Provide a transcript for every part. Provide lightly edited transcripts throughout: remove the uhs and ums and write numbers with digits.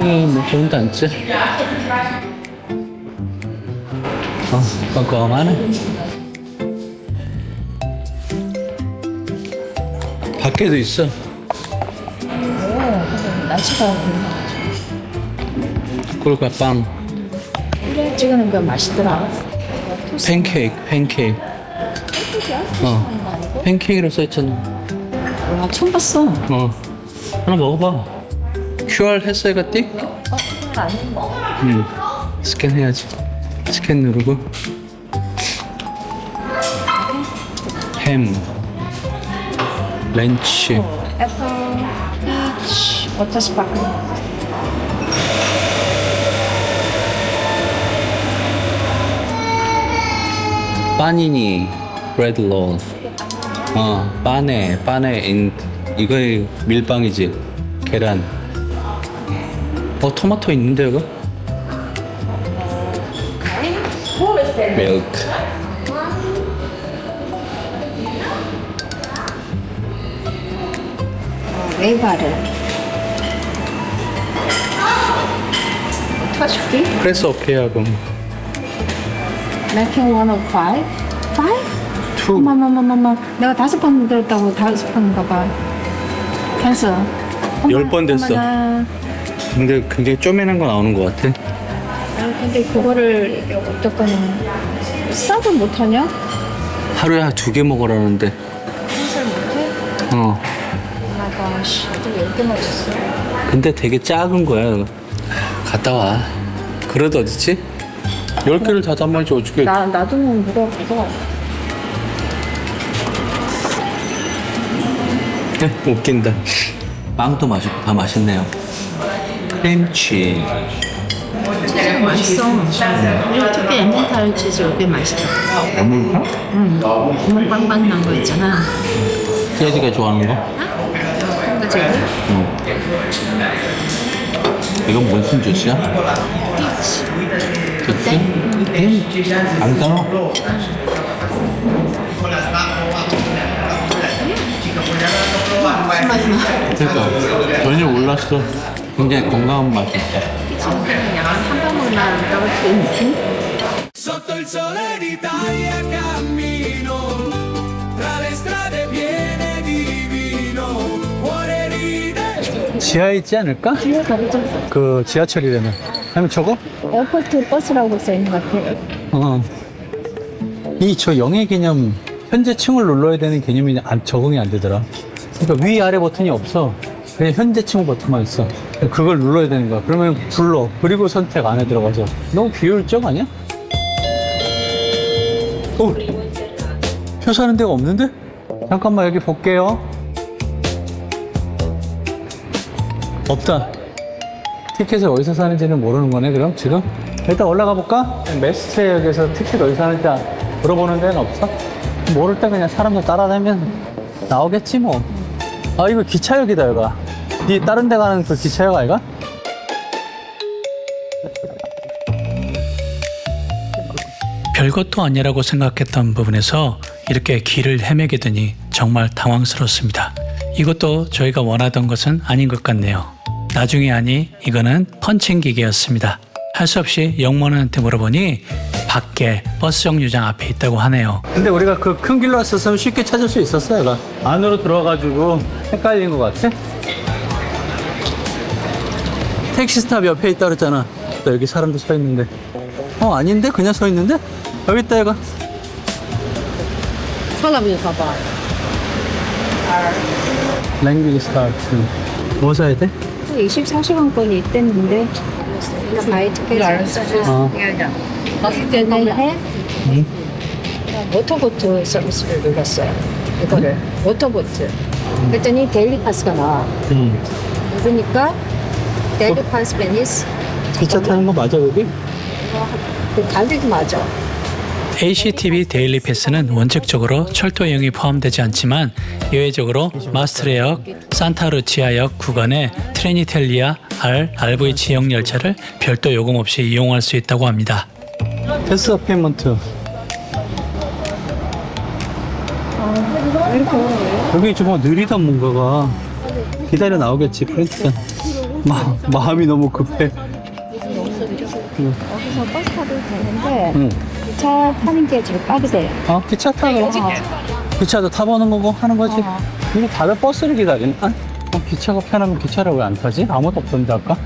뭐 좋은데 앉지? 껌껌하네. 밖에도 있어. 날씨가 꿀과빵, 그래 찍어놓은 거 맛있더라. 팬케이크. 팬케이크로 써있잖아. 와 처음 봤어. 하나 먹어봐. QR 했어, 이거 띡? 아니 뭐. 스캔해야지. 스캔 누르고. 햄, 렌치, 애플, 피치, 버터 스파클. 빠니니, 브레드 롤. 빠네, 이거의 밀빵이지. 계란. 토마토 있는데, 이거? 밀크. 웨이바를. 터줄게. 프레스 오케이 하고. Making 105? 5? 투. 어머머머머머. 내가 5번 들었다고 5번인가 봐. 캔슬. 10번 됐어. 어머나. 근데 굉장히 쪼매난 거 나오는 것 같아. 근데 그거를 어떡하냐. 싸도 못하냐? 하루에 한 2개 먹으라는데. 캔슬 못해? 오마이갓. 또 10개 맞췄어. 근데 되게 작은 거야. 갔다 와. 그래도 어딨지? 10개를 다 담아야지 어떻게. 나도 누가 그거. 웃긴다. 빵도 맛있고 다 맛있네요. 크림치. 맛있어. 그리고 특히 엠멘탈 치즈 이게 맛있어. 어물파? 국물 빵빵 난 거 있잖아. 세지가 좋아하는 거? 그치? 이건 무슨 주스야? 주스? 안 따로? 그러니까 전혀 몰랐어. 굉장히 건강한 맛이 있어. 약간 한 방울만 떨어뜨린 느낌? Sotto il sole d'Italia cammino tra le strade piene di vino, cuore ride. 지하에 있지 않을까? 그 지하철이라면. 아니면 저거? 에어포트 버스라고 써있는 것 같아. 이 저 영예 개념 현재 층을 눌러야 되는 개념이 적응이 안 되더라. 그러니까 위아래 버튼이 없어. 그냥 현재 층 버튼만 있어. 그걸 눌러야 되는 거야. 그러면 불러. 그리고 선택 안에 들어가서. 너무 비효율적 아니야? 오! 표 사는 데가 없는데? 잠깐만 여기 볼게요. 없다. 티켓을 어디서 사는지는 모르는 거네 그럼 지금? 일단 올라가 볼까? 메스트역에서 티켓 어디서 사는지 물어보는 데는 없어? 모를 때 그냥 사람들 따라다니면 나오겠지 뭐. 아 이거 기차역이다 여기가. 네 다른 데 가는 그 기차역 아이가? 별것도 아니라고 생각했던 부분에서 이렇게 길을 헤매게 되니 정말 당황스럽습니다. 이것도 저희가 원하던 것은 아닌 것 같네요. 나중에 아니 이거는 펀칭 기계였습니다. 할 수 없이 영문한테 물어보니 밖에 버스 정류장 앞에 있다고 하네요. 근데 우리가 그 큰 길로 왔었으면 쉽게 찾을 수 있었어 얘가. 안으로 들어와가지고 헷갈린 것 같아. 택시 스탑 옆에 있다 그랬잖아. 나 여기 사람도 서 있는데. 아닌데? 그냥 서 있는데? 여기 있다 얘가. 사람이 봐봐. 랭귀지 스타트. 뭐 사야 돼? 24시간권이 있댔는데 바이 티켓을 때문에 해? 워터보트 서비스를 눌렀어요. 이거를 워터보트. 그랬더니 데일리 파스가 나와. 그러니까 데일리 파스 베니스 기차 타는 거 맞아 여기? 그 가격이 맞아. ACTV 데일리 패스는 원칙적으로 철도 이용이 포함되지 않지만 예외적으로 마스트레역, 산타루치아역 구간의 트레니텔리아 RV치형 열차를 별도 요금 없이 이용할 수 있다고 합니다. 패스 페이먼트. 여기 좀 느리다 뭔가가. 기다려 나오겠지 프린트가. 마음이 너무 급해. 여기서 버스 타도 되는데 응. 기차 타는 게 제일 빠르대요. 기차 타고. 기차도 타보는 거고 하는 거지. 근데 다들 버스를 기다리네. 기차가 편하면 기차를 왜 안 타지? 아무도 없던데 아까?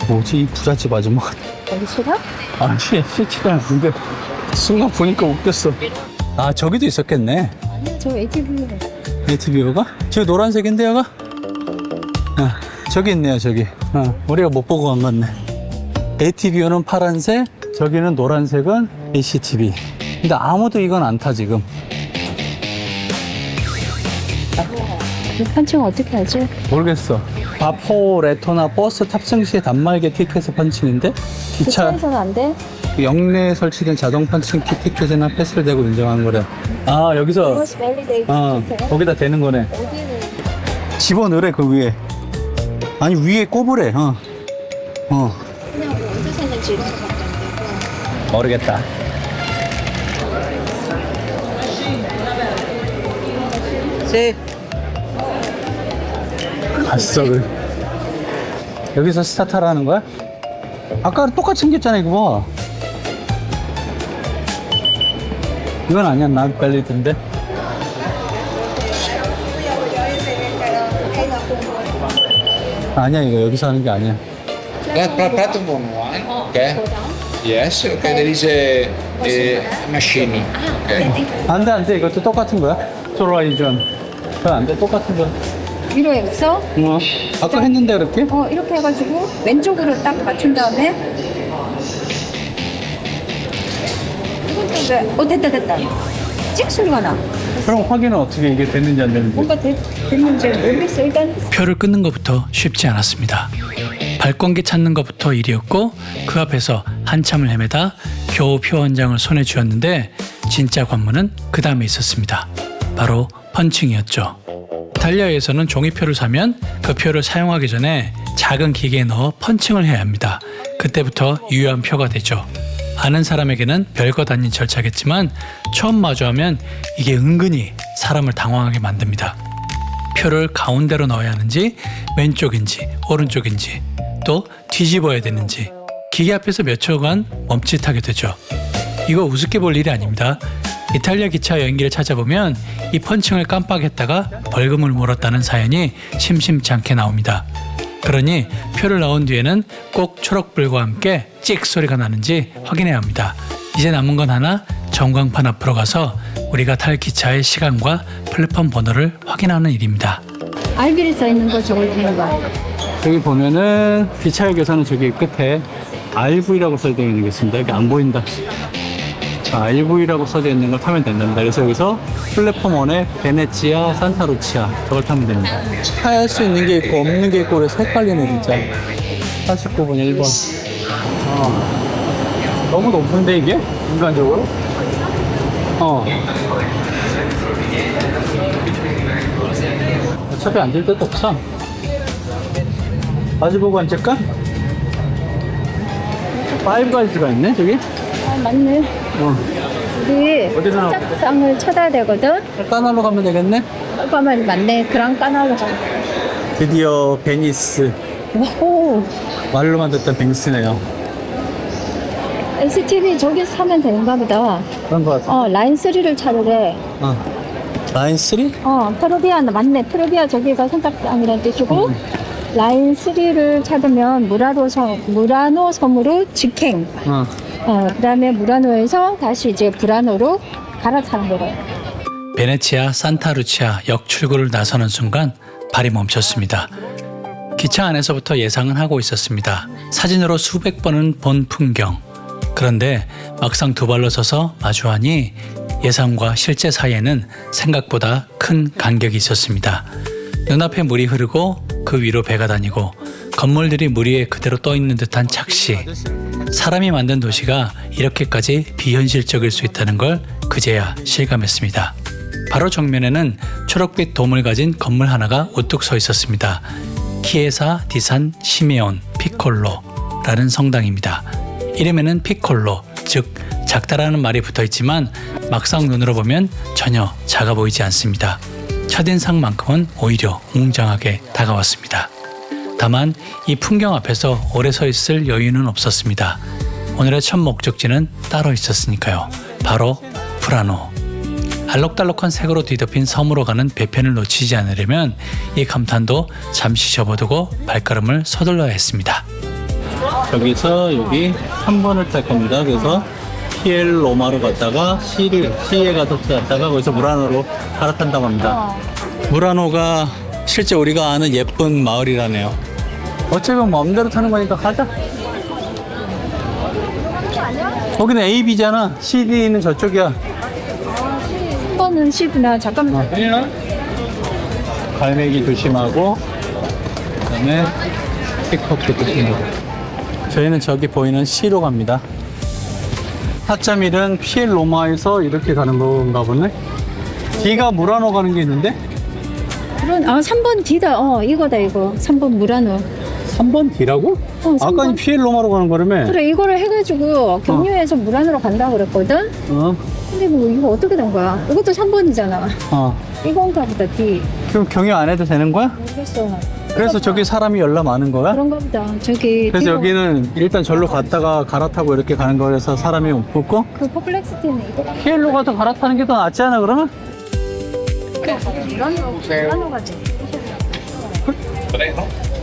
뭐지 이 부잣집 아줌마가. 여기 싫어? 싫지가 않는데 순간 보니까 웃겼어. 저기도 있었겠네. 아니, 저 ATV. ATV가? 저기 노란색인데 여가? 저기 있네요 저기. 우리가 못 보고 간 건네. ATV는 파란색, 저기는 노란색은 ACTV. 근데 아무도 이건 안 타 지금. 이 판칭 어떻게 하지? 모르겠어. 바포 레토나 버스 탑승 시 단말기 티켓 펀칭인데 기차 기차에서는 안 돼? 역내에 설치된 자동 펀칭 티켓이나 패스를 대고 인정하는 거래. 여기서 버스 밸리데이트. 거기다 대는 거네. 어디는 집어넣으래 그 위에. 아니 위에 꼽으래. 그냥 언제 샀는지 이런 거밖에 안 되고. 모르겠다. 갔어. 여기서 스타트하라는 거야? 아까랑 똑같이 생겼잖아 이거 봐. 이건 아니야. 난 벨리드인데. 아니야 이거 여기서 하는 게 아니야. Platform 1, okay. Yes, okay, there is a machine. Okay. 안돼 이것도 똑같은 거야. 소라이전. 안돼 똑같은 거야. 위로 했어? 아까 했는데 그렇게? 이렇게 해가지고 왼쪽으로 딱 맞춘 다음에 이것도 됐다. 찍 소리가 나. 그럼 확인은 어떻게 이게 됐는지 안 됐는지? 뭔가 됐는지 모르겠어. 일단 표를 끊는 것부터 쉽지 않았습니다. 발권기 찾는 것부터 일이었고 그 앞에서 한참을 헤매다 겨우 표 한 장을 손에 쥐었는데 진짜 관문은 그 다음에 있었습니다. 바로 펀칭이었죠. 이탈리아에서는 종이표를 사면 그 표를 사용하기 전에 작은 기계에 넣어 펀칭을 해야 합니다. 그때부터 유효한 표가 되죠. 아는 사람에게는 별것 아닌 절차겠지만 처음 마주하면 이게 은근히 사람을 당황하게 만듭니다. 표를 가운데로 넣어야 하는지 왼쪽인지 오른쪽인지 또 뒤집어야 되는지 기계 앞에서 몇 초간 멈칫하게 되죠. 이거 우습게 볼 일이 아닙니다. 이탈리아 기차 여행기를 찾아보면 이 펀칭을 깜빡했다가 벌금을 물었다는 사연이 심심치 않게 나옵니다. 그러니 표를 넣은 뒤에는 꼭 초록불과 함께 찍 소리가 나는지 확인해야 합니다. 이제 남은 건 하나, 전광판 앞으로 가서 우리가 탈 기차의 시간과 플랫폼 번호를 확인하는 일입니다. 알비리 써 있는 거 저걸 보는 거야. 여기 보면은 기차역에서는 저기 끝에 RV라고 써져 있는 게 있습니다. 여기 안 보인다. RV라고 써져 있는 걸 타면 된답니다. 그래서 여기서 플랫폼 1에 베네치아, 산타루치아 저걸 타면 됩니다. 타야 수 있는 게 있고 없는 게 있고 그래서 헷갈리네 진짜. 49번 1번. 너무 높은데 이게? 인간적으로? 어차피 앉을 데도 없어. 마주보고 앉을까? 5가지가 있네 저기? 맞네. 우리 어디서 짝상을 찾아야 되거든. 까나로 가면 되겠네? 잠깐만 맞네. 그랑 까나로 가. 드디어 베니스. 오. 말로만 듣던 베니스네요. STV 저기서 사면 되는가 보다. 그런 거 같아. 라인 3를 찾으래. 라인 3? 페르비아 맞네. 페르비아 저기가 선착장이라는 뜻이고 라인 3를 찾으면 무라노 섬으로 직행. 그다음에 무라노에서 다시 이제 브라노로 갈아타는 거래요. 베네치아 산타루치아 역 출구를 나서는 순간 발이 멈췄습니다. 기차 안에서부터 예상은 하고 있었습니다. 사진으로 수백 번은 본 풍경. 그런데 막상 두 발로 서서 마주하니 예상과 실제 사이에는 생각보다 큰 간격이 있었습니다. 눈앞에 물이 흐르고 그 위로 배가 다니고 건물들이 물 위에 그대로 떠 있는 듯한 착시. 사람이 만든 도시가 이렇게까지 비현실적일 수 있다는 걸 그제야 실감했습니다. 바로 정면에는 초록빛 돔을 가진 건물 하나가 우뚝 서 있었습니다. 키에사 디산 시메온 피콜로라는 성당입니다. 이름에는 피콜로, 즉 작다라는 말이 붙어 있지만 막상 눈으로 보면 전혀 작아 보이지 않습니다. 첫인상만큼은 오히려 웅장하게 다가왔습니다. 다만 이 풍경 앞에서 오래 서 있을 여유는 없었습니다. 오늘의 첫 목적지는 따로 있었으니까요. 바로 브라노. 알록달록한 색으로 뒤덮인 섬으로 가는 배편을 놓치지 않으려면 이 감탄도 잠시 접어두고 발걸음을 서둘러야 했습니다. 여기서 여기 3번을 탈 겁니다. 그래서 피엘 로마로 갔다가 시에 가서 갔다가 거기서 무라노로 갈아탄다고 합니다. 무라노가 실제 우리가 아는 예쁜 마을이라네요. 어차피 마음대로 타는 거니까 가자. 거기는 A, B잖아. CD는 저쪽이야. 3번은 10이나 잠깐만. 갈매기 조심하고 그다음에 픽업도 조심하고. 저희는 저기 보이는 C로 갑니다. 4.1은 피엘 로마에서 이렇게 가는 건가 보네. D가 무라노 가는 게 있는데 3번 D다. 이거다 이거. 3번 무라노. 3번 D라고? 3번. 아까 피엘 로마로 가는 거라며. 그래 이거를 해가지고 경유해서 무라노로 간다 그랬거든. 어. 근데 뭐 이거 어떻게 된 거야? 이것도 3번이잖아. 이건가 보다 D. 그럼 경유 안 해도 되는 거야? 모르겠어. 그래서 저기 사람이 열나 많은 거야? 그런가 보다. 저기 그래서 이거, 여기는 일단 절로 갔다가 갈아타고 이렇게 가는 거라서 사람이 없고 그 퍼플렉시티는 이거. 피엘로 가서 갈아타는 게 더 낫지 않아 그러면? 무라노가 돼.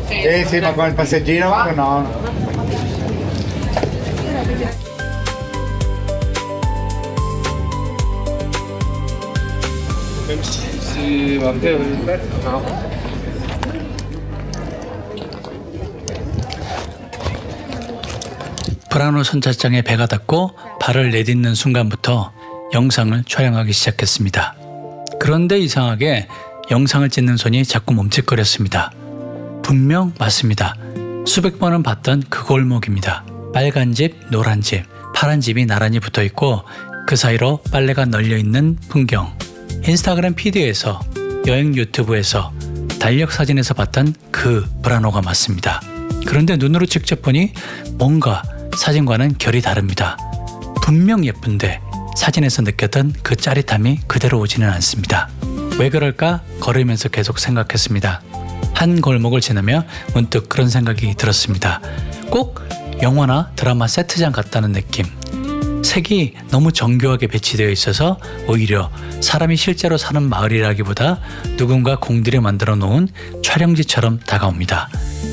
Sì, ma con il passeggino no. Sì, va bene. 브라노 선착장에 배가 닿고 발을 내딛는 순간부터 영상을 촬영하기 시작했습니다. 그런데 이상하게 영상을 찍는 손이 자꾸 멈칫거렸습니다. 분명 맞습니다. 수백 번은 봤던 그 골목입니다. 빨간 집, 노란 집, 파란 집이 나란히 붙어 있고 그 사이로 빨래가 널려 있는 풍경. 인스타그램 피드에서, 여행 유튜브에서, 달력 사진에서 봤던 그 브라노가 맞습니다. 그런데 눈으로 직접 보니 뭔가 사진과는 결이 다릅니다. 분명 예쁜데 사진에서 느꼈던 그 짜릿함이 그대로 오지는 않습니다. 왜 그럴까 걸으면서 계속 생각했습니다. 한 골목을 지나며 문득 그런 생각이 들었습니다. 꼭 영화나 드라마 세트장 같다는 느낌. 색이 너무 정교하게 배치되어 있어서 오히려 사람이 실제로 사는 마을이라기보다 누군가 공들여 만들어 놓은 촬영지처럼 다가옵니다.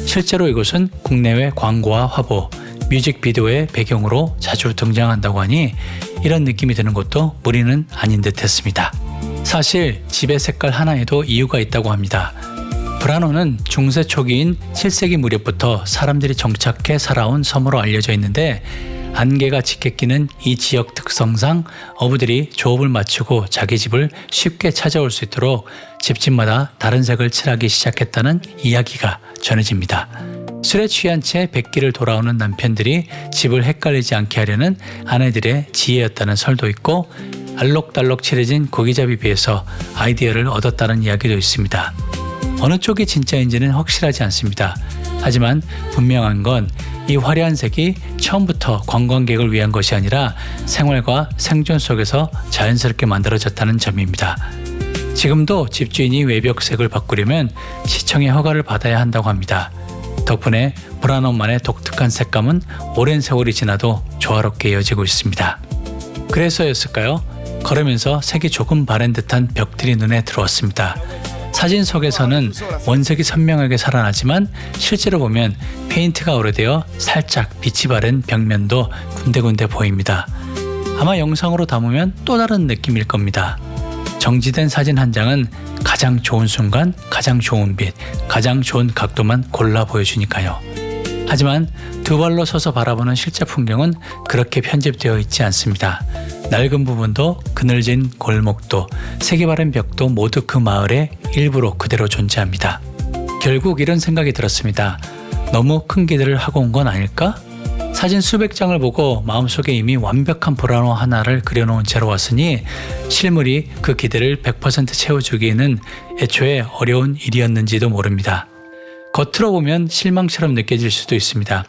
실제로 이곳은 국내외 광고와 화보, 뮤직비디오의 배경으로 자주 등장한다고 하니 이런 느낌이 드는 것도 무리는 아닌 듯 했습니다. 사실 집의 색깔 하나에도 이유가 있다고 합니다. 브라노는 중세 초기인 7세기 무렵부터 사람들이 정착해 살아온 섬으로 알려져 있는데 안개가 짙게 끼는 이 지역 특성상 어부들이 조업을 마치고 자기 집을 쉽게 찾아올 수 있도록 집집마다 다른 색을 칠하기 시작했다는 이야기가 전해집니다. 술에 취한 채 백길을 돌아오는 남편들이 집을 헷갈리지 않게 하려는 아내들의 지혜였다는 설도 있고 알록달록 칠해진 고기잡이 비에서 아이디어를 얻었다는 이야기도 있습니다. 어느 쪽이 진짜인지는 확실하지 않습니다. 하지만 분명한 건 이 화려한 색이 처음부터 관광객을 위한 것이 아니라 생활과 생존 속에서 자연스럽게 만들어졌다는 점입니다. 지금도 집주인이 외벽색을 바꾸려면 시청의 허가를 받아야 한다고 합니다. 덕분에 브라노만의 독특한 색감은 오랜 세월이 지나도 조화롭게 이어지고 있습니다. 그래서였을까요? 걸으면서 색이 조금 바랜 듯한 벽들이 눈에 들어왔습니다. 사진 속에서는 원색이 선명하게 살아나지만 실제로 보면 페인트가 오래되어 살짝 빛이 바른 벽면도 군데군데 보입니다. 아마 영상으로 담으면 또 다른 느낌일 겁니다. 정지된 사진 한 장은 가장 좋은 순간, 가장 좋은 빛, 가장 좋은 각도만 골라 보여주니까요. 하지만 두 발로 서서 바라보는 실제 풍경은 그렇게 편집되어 있지 않습니다. 낡은 부분도 그늘진 골목도 색이 바른 벽도 모두 그 마을의 일부로 그대로 존재합니다. 결국 이런 생각이 들었습니다. 너무 큰 기대를 하고 온 건 아닐까? 사진 수백 장을 보고 마음속에 이미 완벽한 브라노 하나를 그려놓은 채로 왔으니 실물이 그 기대를 100% 채워주기에는 애초에 어려운 일이었는지도 모릅니다. 겉으로 보면 실망처럼 느껴질 수도 있습니다.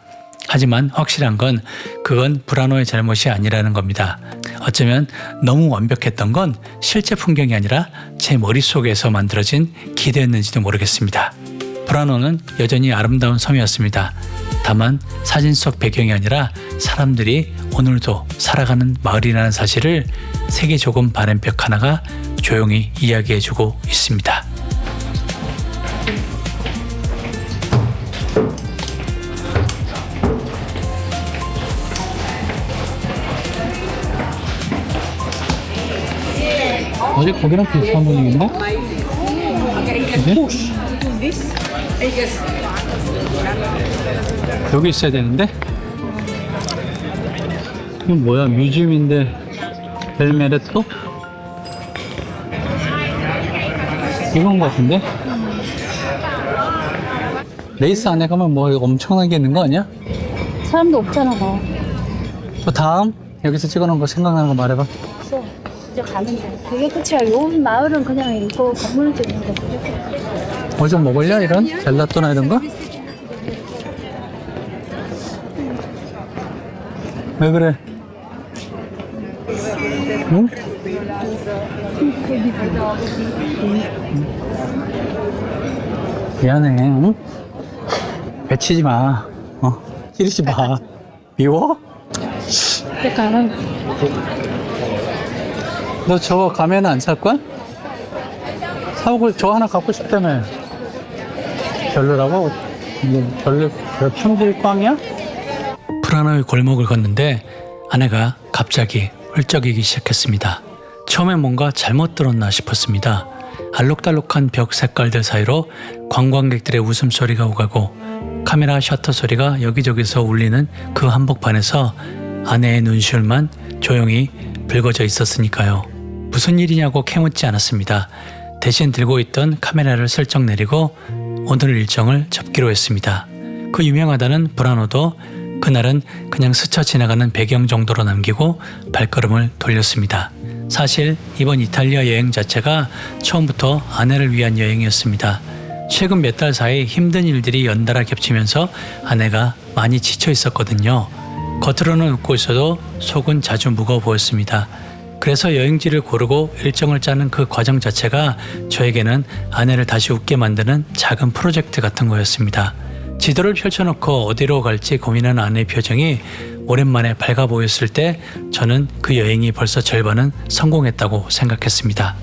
하지만 확실한 건 그건 브라노의 잘못이 아니라는 겁니다. 어쩌면 너무 완벽했던 건 실제 풍경이 아니라 제 머릿속에서 만들어진 기대였는지도 모르겠습니다. 브라노는 여전히 아름다운 섬이었습니다. 다만 사진 속 배경이 아니라 사람들이 오늘도 살아가는 마을이라는 사실을 색이 조금 바랜 벽 하나가 조용히 이야기해주고 있습니다. 어제 거기랑 비슷한 분위기인데? 그지? 여기 있어야 되는데? 이건 뭐야? 뮤지엄인데 벨메레토? 이건 거 같은데? 레이스 안에 가면 뭐 엄청나게 있는 거 아니야? 사람도 없잖아, 뭐. 또 다음 여기서 찍어놓은 거 생각나는 거 말해봐. 없어. 이제 가면 돼. 그게 끝이야. 요 마을은 그냥 이거 건물 찍는 거. 뭐 좀 먹을려? 이런? 젤라또나 이런 거? 왜 그래? 응? 미안해, 응? 배치지 마. 찌르지 마. 미워? 약간 너 저거 가면 안 살 거야? 사고 저 하나 갖고 싶다며. 별로라고? 별로, 품질 꽝이야? 프라노의 골목을 걷는데 아내가 갑자기 훌쩍이기 시작했습니다. 처음엔 뭔가 잘못 들었나 싶었습니다. 알록달록한 벽 색깔들 사이로 관광객들의 웃음소리가 오가고 카메라 셔터 소리가 여기저기서 울리는 그 한복판에서 아내의 눈시울만 조용히 붉어져 있었으니까요. 무슨 일이냐고 캐묻지 않았습니다. 대신 들고 있던 카메라를 슬쩍 내리고 오늘 일정을 접기로 했습니다. 그 유명하다는 브라노도 그날은 그냥 스쳐 지나가는 배경 정도로 남기고 발걸음을 돌렸습니다. 사실 이번 이탈리아 여행 자체가 처음부터 아내를 위한 여행이었습니다. 최근 몇 달 사이 힘든 일들이 연달아 겹치면서 아내가 많이 지쳐 있었거든요. 겉으로는 웃고 있어도 속은 자주 무거워 보였습니다. 그래서 여행지를 고르고 일정을 짜는 그 과정 자체가 저에게는 아내를 다시 웃게 만드는 작은 프로젝트 같은 거였습니다. 지도를 펼쳐놓고 어디로 갈지 고민하는 아내의 표정이 오랜만에 밝아 보였을 때 저는 그 여행이 벌써 절반은 성공했다고 생각했습니다.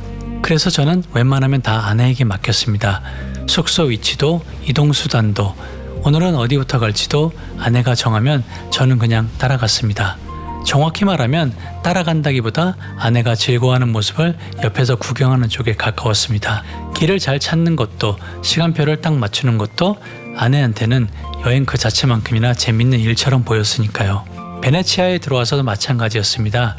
그래서 저는 웬만하면 다 아내에게 맡겼습니다. 숙소 위치도 이동 수단도 오늘은 어디부터 갈지도 아내가 정하면 저는 그냥 따라갔습니다. 정확히 말하면 따라간다기보다 아내가 즐거워하는 모습을 옆에서 구경하는 쪽에 가까웠습니다. 길을 잘 찾는 것도 시간표를 딱 맞추는 것도 아내한테는 여행 그 자체만큼이나 재밌는 일처럼 보였으니까요. 베네치아에 들어와서도 마찬가지였습니다.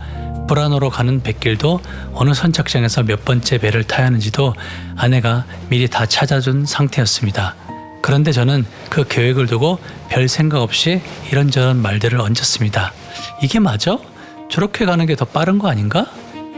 브라노로 가는 뱃길도 어느 선착장에서 몇 번째 배를 타야 하는지도 아내가 미리 다 찾아준 상태였습니다. 그런데 저는 그 계획을 두고 별 생각 없이 이런저런 말들을 얹었습니다. 이게 맞아? 저렇게 가는 게 더 빠른 거 아닌가?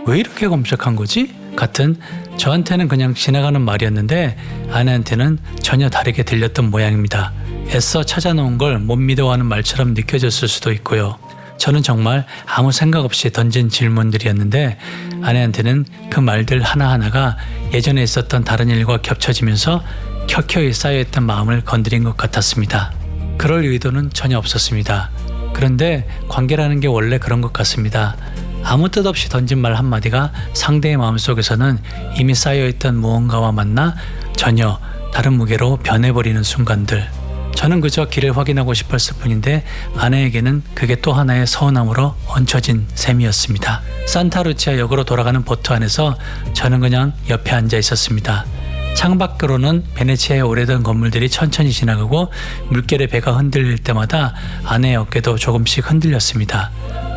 왜 이렇게 검색한 거지? 같은 저한테는 그냥 지나가는 말이었는데 아내한테는 전혀 다르게 들렸던 모양입니다. 애써 찾아놓은 걸 못 믿어하는 말처럼 느껴졌을 수도 있고요. 저는 정말 아무 생각 없이 던진 질문들이었는데 아내한테는 그 말들 하나하나가 예전에 있었던 다른 일과 겹쳐지면서 켜켜이 쌓여있던 마음을 건드린 것 같았습니다. 그럴 의도는 전혀 없었습니다. 그런데 관계라는 게 원래 그런 것 같습니다. 아무 뜻 없이 던진 말 한마디가 상대의 마음속에서는 이미 쌓여있던 무언가와 만나 전혀 다른 무게로 변해버리는 순간들. 저는 그저 길을 확인하고 싶었을 뿐인데 아내에게는 그게 또 하나의 서운함으로 얹혀진 셈이었습니다. 산타루치아 역으로 돌아가는 보트 안에서 저는 그냥 옆에 앉아 있었습니다. 창밖으로는 베네치아의 오래된 건물들이 천천히 지나가고 물결에 배가 흔들릴 때마다 아내의 어깨도 조금씩 흔들렸습니다.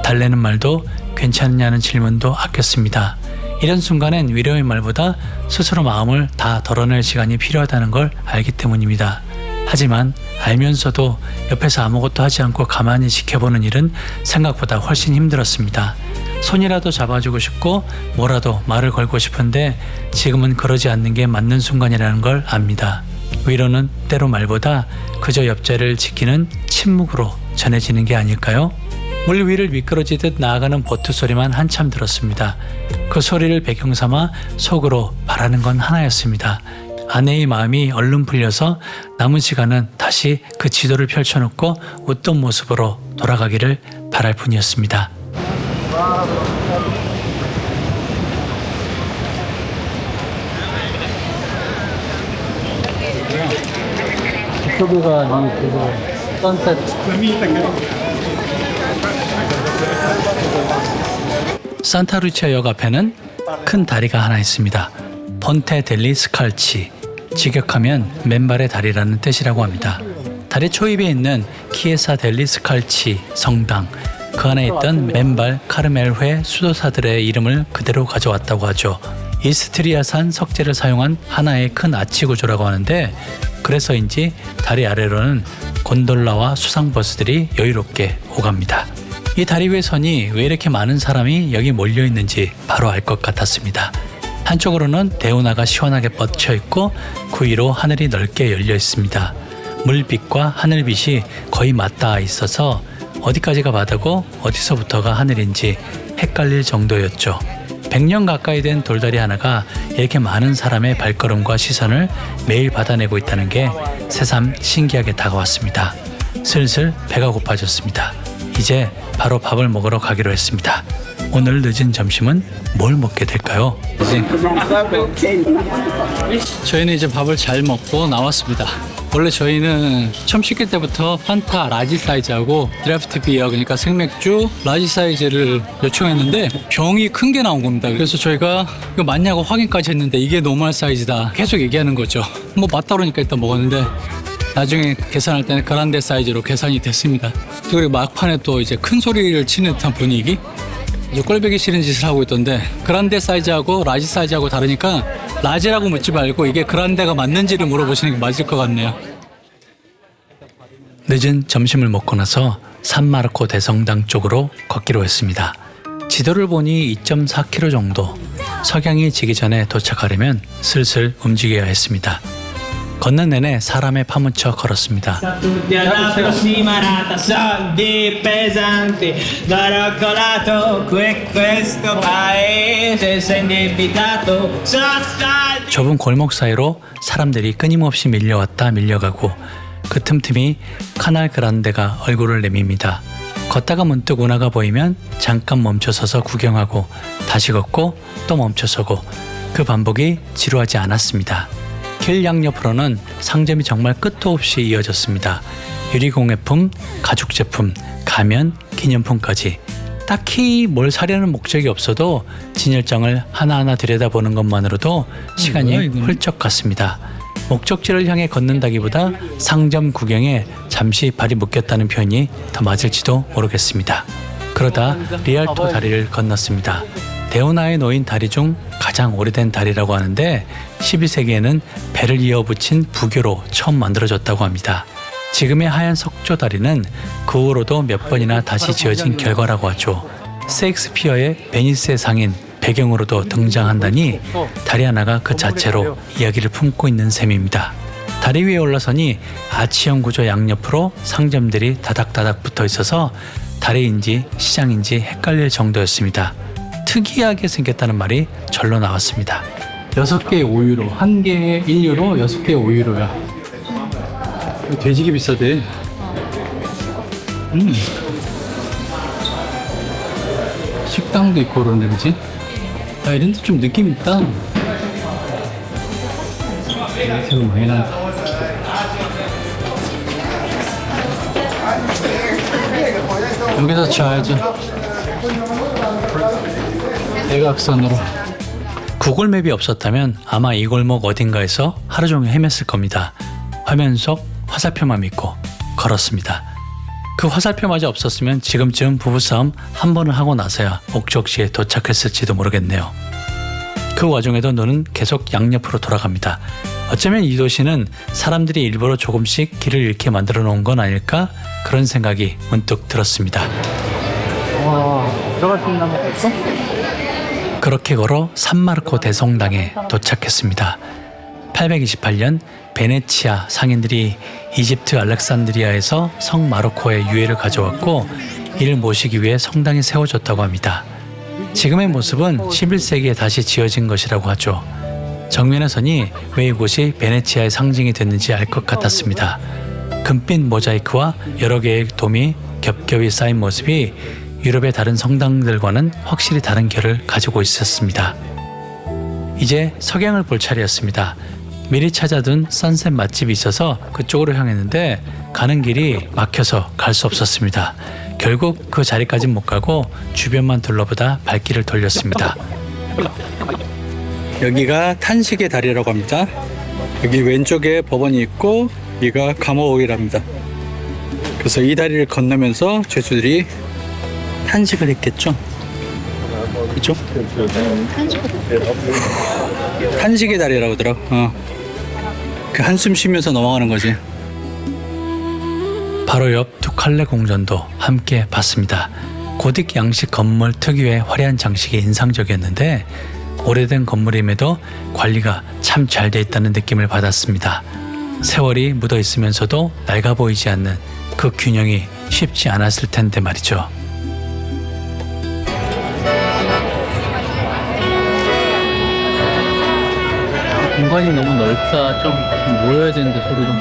달래는 말도 괜찮냐는 질문도 아꼈습니다. 이런 순간엔 위로의 말보다 스스로 마음을 다 덜어낼 시간이 필요하다는 걸 알기 때문입니다. 하지만 알면서도 옆에서 아무것도 하지 않고 가만히 지켜보는 일은 생각보다 훨씬 힘들었습니다. 손이라도 잡아주고 싶고 뭐라도 말을 걸고 싶은데 지금은 그러지 않는 게 맞는 순간이라는 걸 압니다. 위로는 때로 말보다 그저 옆자리를 지키는 침묵으로 전해지는 게 아닐까요? 물 위를 미끄러지듯 나아가는 보트 소리만 한참 들었습니다. 그 소리를 배경 삼아 속으로 바라는 건 하나였습니다. 아내의 마음이 얼른 풀려서 남은 시간은 다시 그 지도를 펼쳐놓고 웃던 모습으로 돌아가기를 바랄 뿐이었습니다. 유튜브가 그거 선셋 산타루치아역 앞에는 큰 다리가 하나 있습니다. 폰테 델리 스칼치, 직역하면 맨발의 다리라는 뜻이라고 합니다. 다리 초입에 있는 키에사 델리 스칼치 성당, 그 안에 있던 맨발 카르멜회 수도사들의 이름을 그대로 가져왔다고 하죠. 이스트리아산 석재를 사용한 하나의 큰 아치 구조라고 하는데, 그래서인지 다리 아래로는 곤돌라와 수상버스들이 여유롭게 오갑니다. 이 다리 위에 선이 왜 이렇게 많은 사람이 여기 몰려 있는지 바로 알 것 같았습니다. 한쪽으로는 대운하가 시원하게 뻗쳐 있고 그 위로 하늘이 넓게 열려 있습니다. 물빛과 하늘빛이 거의 맞닿아 있어서 어디까지가 바다고 어디서부터가 하늘인지 헷갈릴 정도였죠. 100년 가까이 된 돌다리 하나가 이렇게 많은 사람의 발걸음과 시선을 매일 받아내고 있다는 게 새삼 신기하게 다가왔습니다. 슬슬 배가 고파졌습니다. 이제 바로 밥을 먹으러 가기로 했습니다. 오늘 늦은 점심은 뭘 먹게 될까요? 저희는 이제 밥을 잘 먹고 나왔습니다. 원래 저희는 처음 시킬 때부터 판타 라지 사이즈하고 드래프트 비어, 그러니까 생맥주 라지 사이즈를 요청했는데 병이 큰 게 나온 겁니다. 그래서 저희가 이거 맞냐고 확인까지 했는데 이게 노멀 사이즈다 계속 얘기하는 거죠. 뭐 맞다 그러니까 일단 먹었는데 나중에 계산할 때는 그란데 사이즈로 계산이 됐습니다. 그리고 막판에 또 이제 큰 소리를 치는 듯한 분위기, 이제 꼴보기 싫은 짓을 하고 있던데, 그란데 사이즈하고 라지 사이즈하고 다르니까 라지라고 묻지 말고 이게 그란데가 맞는지를 물어보시는 게 맞을 것 같네요. 늦은 점심을 먹고 나서 산마르코 대성당 쪽으로 걷기로 했습니다. 지도를 보니 2.4km 정도, 석양이 지기 전에 도착하려면 슬슬 움직여야 했습니다. 걷는 내내 사람에 파묻혀 걸었습니다. Tutti alla prossima rata, soldi pesanti, darò colato questo paese, sei indebitato, sostanti. 좁은 골목 사이로 사람들이 끊임없이 밀려왔다 밀려가고 그 틈틈이 카날 그란데가 얼굴을 내밉니다. 걷다가 문득 운하가 보이면 잠깐 멈춰서서 구경하고 다시 걷고 또 멈춰서고, 그 반복이 지루하지 않았습니다. 길 양옆으로는 상점이 정말 끝도 없이 이어졌습니다. 유리공예품, 가죽제품, 가면, 기념품까지. 딱히 뭘 사려는 목적이 없어도 진열장을 하나하나 들여다보는 것만으로도 시간이 훌쩍 갔습니다. 목적지를 향해 걷는다기보다 상점 구경에 잠시 발이 묶였다는 표현이 더 맞을지도 모르겠습니다. 그러다 리알토 다리를 건넜습니다. 데오나에 놓인 다리 중 가장 오래된 다리라고 하는데 12세기에는 배를 이어붙인 부교로 처음 만들어졌다고 합니다. 지금의 하얀 석조 다리는 그 후로도 몇 번이나 다시 지어진 결과라고 하죠. 셰익스피어의 베니스의 상인 배경으로도 등장한다니 다리 하나가 그 자체로 이야기를 품고 있는 셈입니다. 다리 위에 올라서니 아치형 구조 양옆으로 상점들이 다닥다닥 붙어 있어서 다리인지 시장인지 헷갈릴 정도였습니다. 특이하게 생겼다는 말이 절로 나왔습니다. 6개에 5유로, 1개에 1유로, 6개에 5유로야. 돼지기 비싸대. 식당도 있고 그러는데, 그지? 야, 이런 데 좀 느낌 있다. 냄새가 많이 난다. 여기서 자야죠. 대각선으로. 구글맵이 없었다면 아마 이 골목 어딘가에서 하루 종일 헤맸을 겁니다. 화면 속 화살표만 믿고 걸었습니다. 그 화살표마저 없었으면 지금쯤 부부싸움 한 번을 하고 나서야 목적지에 도착했을지도 모르겠네요. 그 와중에도 눈은 계속 양옆으로 돌아갑니다. 어쩌면 이 도시는 사람들이 일부러 조금씩 길을 잃게 만들어 놓은 건 아닐까, 그런 생각이 문득 들었습니다. 와, 들어갈 수 있나 모르겠어? 그렇게 걸어 산마르코 대성당에 도착했습니다. 828년 베네치아 상인들이 이집트 알렉산드리아에서 성 마르코의 유해를 가져왔고 이를 모시기 위해 성당이 세워졌다고 합니다. 지금의 모습은 11세기에 다시 지어진 것이라고 하죠. 정면에서니 왜 이곳이 베네치아의 상징이 됐는지 알 것 같았습니다. 금빛 모자이크와 여러 개의 돔이 겹겹이 쌓인 모습이 유럽의 다른 성당들과는 확실히 다른 결을 가지고 있었습니다. 이제 석양을 볼 차례였습니다. 미리 찾아둔 선셋 맛집이 있어서 그쪽으로 향했는데 가는 길이 막혀서 갈 수 없었습니다. 결국 그 자리까지 못 가고 주변만 둘러보다 발길을 돌렸습니다. 여기가 탄식의 다리라고 합니다. 여기 왼쪽에 법원이 있고 여기가 감어오이랍니다. 그래서 이 다리를 건너면서 죄수들이 탄식을 했겠죠. 그렇죠? 탄식의 다리라고 하더라고. 그 한숨 쉬면서 넘어가는 거지. 바로 옆 두칼레 궁전도 함께 봤습니다. 고딕 양식 건물 특유의 화려한 장식이 인상적이었는데 오래된 건물임에도 관리가 참 잘 돼 있다는 느낌을 받았습니다. 세월이 묻어 있으면서도 낡아 보이지 않는 그 균형이 쉽지 않았을 텐데 말이죠. 공간이 너무 넓다. 좀 모여야 되는데 소리 좀.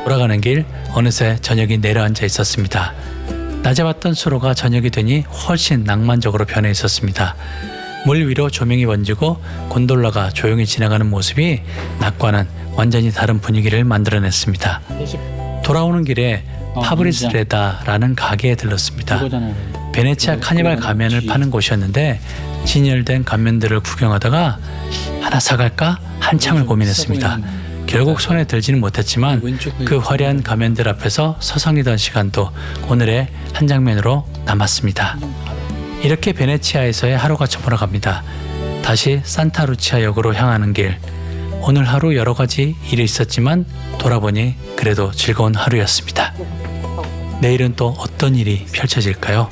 돌아가는 길 어느새 저녁이 내려앉아 있었습니다. 낮에 봤던 수로가 저녁이 되니 훨씬 낭만적으로 변해 있었습니다. 물 위로 조명이 번지고 곤돌라가 조용히 지나가는 모습이 낮과는 완전히 다른 분위기를 만들어냈습니다. 돌아오는 길에 파브리스레다라는 가게에 들렀습니다. 베네치아 카니발 가면을 파는 곳이었는데 진열된 가면들을 구경하다가 하나 사갈까 한참을 고민했습니다. 결국 손에 들지는 못했지만 그 화려한 가면들 앞에서 서성이던 시간도 오늘의 한 장면으로 남았습니다. 이렇게 베네치아에서의 하루가 저물어갑니다. 다시 산타루치아 역으로 향하는 길. 오늘 하루 여러 가지 일이 있었지만 돌아보니 그래도 즐거운 하루였습니다. 내일은 또 어떤 일이 펼쳐질까요?